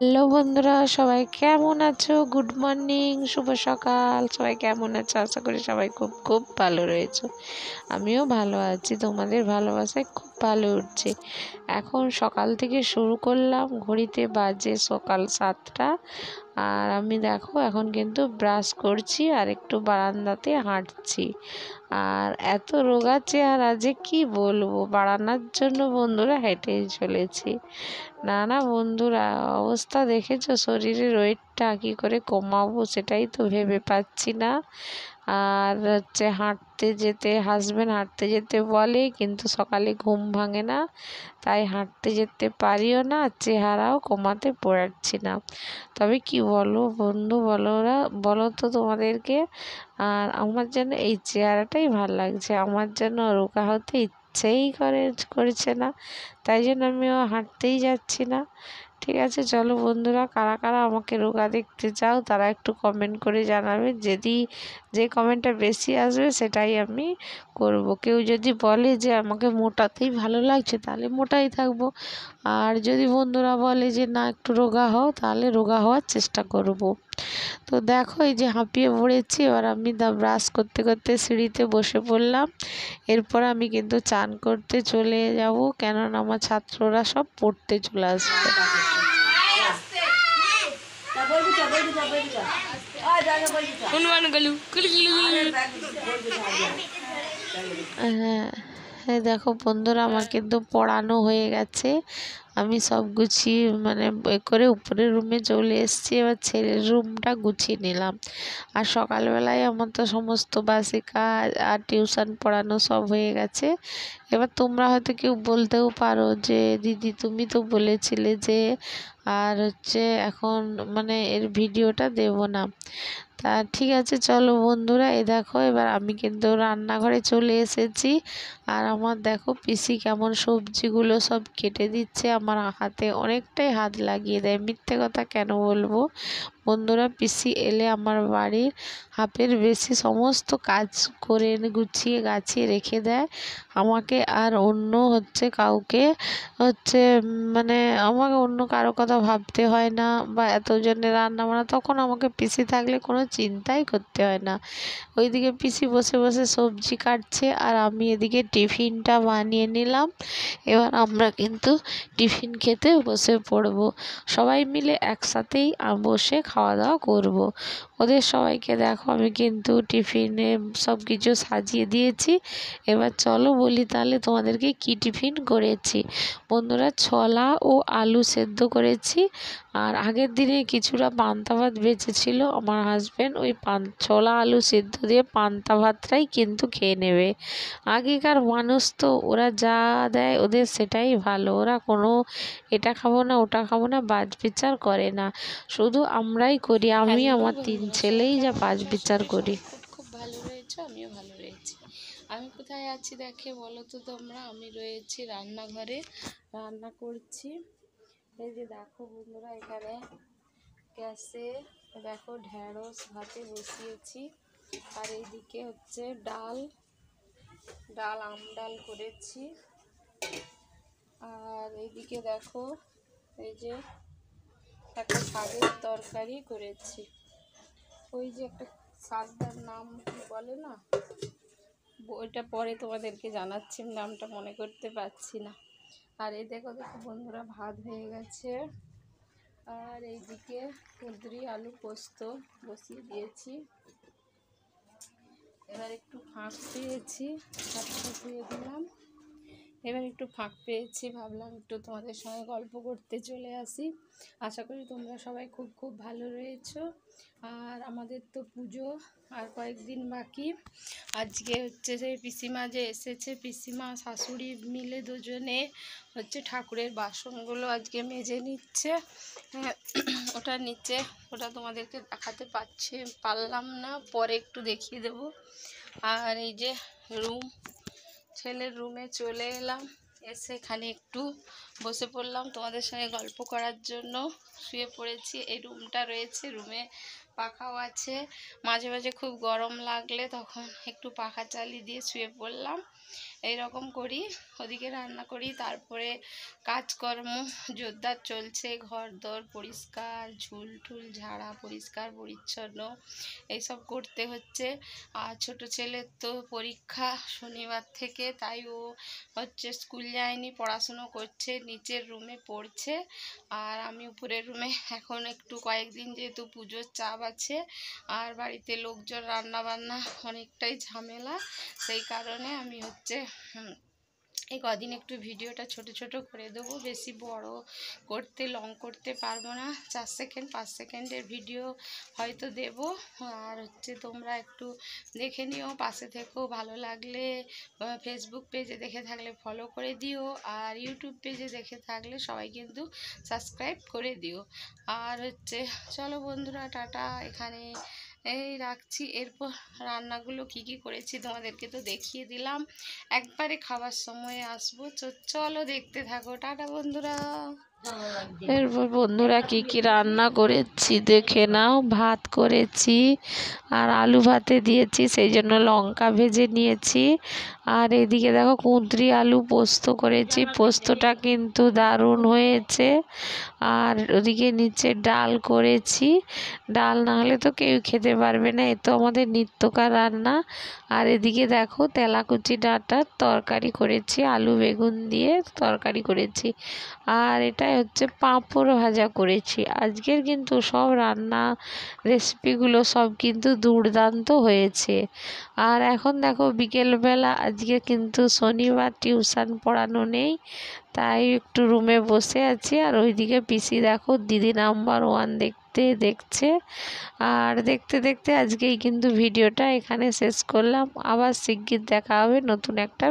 Hello বন্ধুরা, সবাই কেমন আছো? গুড মর্নিং, শুভ সকাল। সবাই কেমন আছো? আশা করি সবাই খুব খুব ভালো রয়েছো। আমিও ভালো আছি, তোমাদের ভালোবাসায় খুব ভালো উঠছে। এখন সকাল থেকে শুরু করলাম, ঘড়িতে বাজে সকাল 7টা। আর আমি দেখো এখন কিন্তু ব্রাশ করছি আর একটু বারান্দাতে হাঁটছি। আর এত রোগা চেহারা যে কি বলবো, বাড়ানোর জন্য বন্ধুরা হেঁটেই চলেছি। না না বন্ধুরা, অবস্থা দেখেছো শরীরের ওয়েটটা কী করে কমাবো সেটাই তো ভেবে পাচ্ছি না। আর হাঁটতে যেতে হাজবেন্ড হাঁটতে যেতে বলে, কিন্তু সকালে ঘুম ভাঙে না, তাই হাঁটতে যেতে পারিও না, চেহারাও কমাতে পারছি না। তবে কি বলো বন্ধু, বলো তো তোমাদেরকে। আর আমার যেন এই চেহারাটাই ভাল লাগছে, আমার যেন রোগা হতে ইচ্ছেই করছে না, তাই জন্য আমিও হাঁটতেই যাচ্ছি না। ঠিক আছে, চলো বন্ধুরা, কারা কারা আমাকে রোগা দেখতে চাও তারা একটু কমেন্ট করে জানাবে। যে কমেন্টটা বেশি আসবে সেটাই আমি করব। কেউ যদি বলে যে আমাকে মোটাতেই ভালো লাগছে, তাহলে মোটাই থাকবো। আর যদি বন্ধুরা বলে যে না একটু রোগা হও, তাহলে রোগা হওয়ার চেষ্টা করব। তো দেখো এই যে হাঁপিয়ে পড়েছি, এবার আমি ব্রাশ করতে করতে সিঁড়িতে বসে পড়লাম। এরপর আমি কিন্তু চান করতে চলে যাব, কেননা আমার ছাত্ররা সব পড়তে চলে আসবে। হ্যাঁ, এই দেখো বন্ধুরা, আমার কিন্তু পড়ানো হয়ে গেছে। আমি সব গুছিয়ে করে উপরের রুমে চলে এসেছি। এবার ছেলের রুমটা গুছিয়ে নিলাম। আর সকালবেলায় আমার তো সমস্ত বাসি কাজ আর টিউশন পড়ানো সব হয়ে গেছে। এবার তোমরা হয়তো কেউ বলতেও পারো যে দিদি তুমি তো বলেছিলে যে আর এখন এর ভিডিওটা দেব না। তা ঠিক আছে, চলো বন্ধুরা, এই দেখো এবার আমি কিন্তু রান্নাঘরে চলে এসেছি। আর আমার দেখো পিসি কেমন সবজিগুলো সব কেটে দিচ্ছে, আমার হাতে অনেকটাই হাত লাগিয়ে দেয়। মিথ্যে কথা কেন বলবো বন্ধুরা, পিসি এলে আমার বাড়ির হাফের বেশি সমস্ত কাজ করে এনে গুছিয়ে গাছিয়ে রেখে দেয় আমাকে। আর অন্য কাউকে আমাকে অন্য কারো কথা ভাবতে হয় না, বা এতজনের রান্না বান্না তখন আমাকে পিসি থাকলে কোনো চিন্তাই করতে হয় না। ওইদিকে পিসি বসে বসে সবজি কাটছে আর আমি এদিকে টিফিনটা বানিয়ে নিলাম। এবার আমরা কিন্তু টিফিন খেতে বসে পড়বো, সবাই মিলে একসাথেই বসে খাওয়া দাওয়া করব। ওদের সবাইকে দেখো আমি কিন্তু টিফিনে সব কিছু সাজিয়ে দিয়েছি। এবার চলো বলি তাহলে তোমাদেরকে কি টিফিন করেছি। বন্ধুরা, ছোলা ও আলু সেদ্ধ করেছি। আর আগের দিনে কিছুটা পান্তা ভাত বেঁচেছিল, আমার হাজব্যান্ড ওই ছোলা আলু সেদ্ধ দিয়ে পান্তা ভাতটাই কিন্তু খেয়ে নেবে। আগেকার মানুষ তো, ওরা যা দেয় ওদের সেটাই ভালো, ওরা কোনো এটা খাবো না ওটা খাবো না বাজ বিচার করে না। শুধু আমরাই করি, আমি আমার 3 ছেলেই যা বাজ বিচার করি। খুব খুব ভালো রয়েছে, আমিও ভালো রয়েছি। আমি কোথায় আছি দেখে বলো তো তোমরা, আমি রয়েছি রান্নাঘরে, রান্না করছি। এই যে দেখো বন্ধুরা, এখানে গ্যাসে দেখো ঢ্যাঁড়স ভাতে বসিয়েছি। আর এইদিকে ডাল ডাল করেছি। আর এইদিকে দেখো এই যে একটা শাকের তরকারি করেছি। ওই যে একটা শাকটার নাম বলে না, ওইটা পরে তোমাদেরকে জানাচ্ছি, নামটা মনে করতে পারছি না। আর এই দেখো বন্ধুরা, ভাত হয়ে গেছে। আর এইদিকে কুঁদরি আলু পোস্ত বসিয়ে দিয়েছি। এবার একটু ফাঁক পেয়েছি, ভাতটা ধুয়ে দিলাম। এবার একটু ফাঁক পেয়েছি, ভাবলাম একটু তোমাদের সঙ্গে গল্প করতে চলে আসি। আশা করি তোমরা সবাই খুব খুব ভালো রয়েছো। আর আমাদের তো পুজো আর কয়েকদিন বাকি। আজকে যে পিসিমা যে এসেছে, পিসিমা শাশুড়ি মিলে দুজনে ঠাকুরের বাসনগুলো আজকে মেজে নিচ্ছে। ওটা নিচে, ওটা তোমাদেরকে দেখাতে পারলাম না, পরে একটু দেখিয়ে দেব। আর এই যে ছেলের রুমে চলে এলাম, এসে এখানে একটু বসে পড়লাম তোমাদের সঙ্গে গল্প করার জন্য। শুয়ে পড়েছি, এই রুমটা রয়েছে, রুমে পাখাও আছে। মাঝে মাঝে খুব গরম লাগলে তখন একটু পাখা চালিয়ে দিয়ে শুয়ে পড়লাম। এইরকম করি, ওদিকে রান্না করি, তারপরে কাজকর্ম জোরদার চলছে, ঘর দর পরিষ্কার, ঝুল ঠুল ঝাড়া, পরিষ্কার পরিচ্ছন্ন এইসব করতে হচ্ছে। আর ছোট ছেলের তো পরীক্ষা শনিবার থেকে, তাই ও হচ্ছে স্কুল যায়নি, পড়াশুনো করছে, নিচের রুমে পড়ছে। আর আমি উপরের রুমে এখন একটু কয়েকদিন যেহেতু পুজোর চাপ আছে আর বাড়িতে লোকজন রান্না বান্না অনেকটাই ঝামেলা, সেই কারণে আমি হচ্ছে এই কদিন একটু ভিডিওটা ছোট ছোট করে দেবো, বেশি বড় করতে লং করতে পারবো না, 4 সেকেন্ড 5 সেকেন্ডের ভিডিও হয়তো দেব। আর হচ্ছে তোমরা একটু দেখে নিও, পাশে থেকেও, ভালো লাগলে ফেসবুক পেজে দেখে থাকলে ফলো করে দিও, আর ইউটিউব পেজে দেখে থাকলে সবাই কিন্তু সাবস্ক্রাইব করে দিও। আর হচ্ছে চলো বন্ধুরা, টাটা, এখানে এই রাখছি। এরপর রান্নাগুলো কি কি করেছি তোমাদেরকে তো দেখিয়ে দিলাম, একবারে খাবার সময়ে আসবো, চলো দেখতে থাকো, টাটা বন্ধুরা। এরপর বন্ধুরা কি কি রান্না করেছি দেখে নাও। ভাত করেছি আর আলু ভাতে দিয়েছি, সেই জন্য লঙ্কা ভেজে নিয়েছি। আর এদিকে দেখো কুঁদরি আলু পোস্ত করেছি, পোস্তটা কিন্তু দারুণ হয়েছে। আর ওদিকে নিচে ডাল করেছি, ডাল না হলে তো কেউ খেতে পারবে না, এ তো আমাদের নিত্যকার রান্না। আর এদিকে দেখো তেলাকুচি ডাঁটার তরকারি করেছি, আলু বেগুন দিয়ে তরকারি করেছি। আর এটা হচ্ছে পাঁপড় ভাজা করেছি। আজকের কিন্তু সব রান্না রেসিপিগুলো সব কিন্তু দুর্দান্ত হয়েছে। আর এখন দেখো বিকেলবেলা, আজকে কিন্তু শনিবার, টিউশন পড়ানো নেই, তাই একটু রুমে বসে আছি। আর ওইদিকে পিসি দেখো দিদি নাম্বার 1 দেখছে। আর দেখতে দেখতে আজকেই কিন্তু ভিডিওটা এখানে শেষ করলাম। আবার শিগগির দেখা হবে নতুন একটা